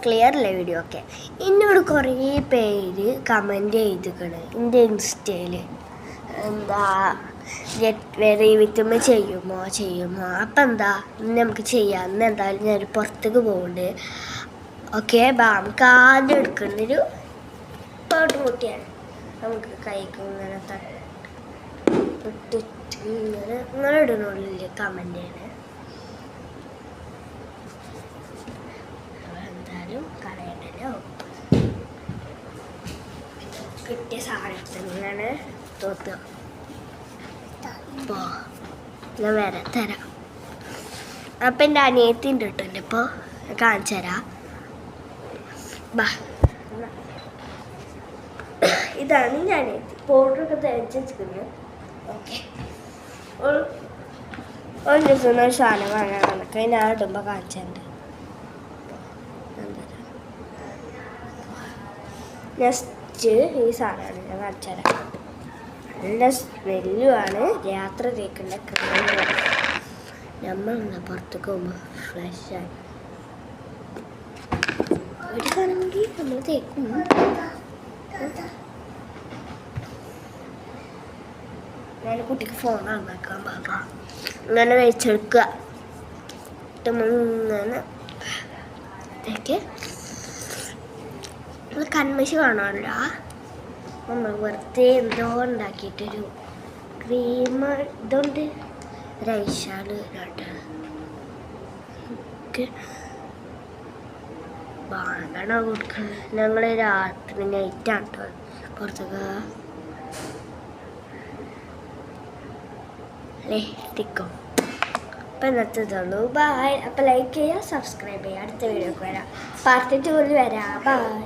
Clear അല്ലേ video ഒക്കെ. എന്നോട് കുറേ പേര് കമൻറ്റ് ചെയ്തിരിക്കണ് എൻ്റെ ഇൻസ്റ്റയിൽ, എന്താ ഗെറ്റ് വെരി വിത്തുമ്മ ചെയ്യുമോ അപ്പം എന്താ നമുക്ക് ചെയ്യാം. ഇന്ന് എന്തായാലും ഞാൻ പുറത്തേക്ക് പോകുന്നുണ്ട്. ഓക്കെ, നമുക്ക് ആദ്യം എടുക്കുന്നൊരു പൗഡർ മുട്ടിയാണ്. നമുക്ക് കൈക്ക് ഇങ്ങനെ ഇട്ടിട്ട് ഇങ്ങനെ ഇടുന്നുള്ളിൽ കമൻറ്റ് ചെയ്യണേ. എന്തായാലും കളയണ്ടല്ലോ. കിട്ടിയ സാധനത്തിൽ ഇങ്ങനെ തോത്തുക. അപ്പോൾ ഞാൻ വരെ തരാം. അപ്പം എൻ്റെ അനിയത്തിൻ്റെ ഇട്ടുണ്ട്. ഇപ്പോൾ കാണിച്ചു തരാം. ബാ, ഇതാണ് ഞാൻ അനിയത്തി. പൗഡറൊക്കെ തേച്ച് വെച്ചിരിക്കുന്നത്. ഓക്കെ, ഒരു ദിവസം ഒരു സാധനം വാങ്ങാൻ നമുക്ക് ഞാൻ ഇടുമ്പോൾ കാണിച്ചിട്ടുണ്ട്. നെക്സ്റ്റ് ഈ സാധനമാണ് ഞാൻ കാണിച്ചു തരാം. നല്ല സ്മെല്ലുമാണ്. രാത്രി തേക്കേണ്ട ക്രീം. നമ്മളെന്താ പുറത്തേക്ക് പോകുമ്പോൾ ഫ്രഷായി ഒരു സാധനമെങ്കിൽ നമ്മൾ തേക്കും. ഞാൻ കുട്ടിക്ക് ഫോണാണ് വെക്കാൻ പാപ്പാ. ഇങ്ങനെ വെച്ചെടുക്കുക. ഇങ്ങനെ തേക്ക്. കൺമശി കാണാമല്ല, നമ്മൾ വെറുതെ എന്തോ ഉണ്ടാക്കിയിട്ടൊരു ക്രീം ഇതുകൊണ്ട് റൈഷാണ് വാങ്ങണ കൊടുക്കുന്നത്. ഞങ്ങൾ രാത്രി നൈറ്റാണ് കേട്ടോ പുറത്തൊക്കെ അല്ലേ തിക്കും. അപ്പം ഇന്നത്തെ ഇതുള്ളൂ. ബായ്. അപ്പം ലൈക്ക് ചെയ്യുക, സബ്സ്ക്രൈബ് ചെയ്യുക. അടുത്ത വീഡിയോക്ക് വരാം. പാർട്ട് 2 വരാം. ബായ്.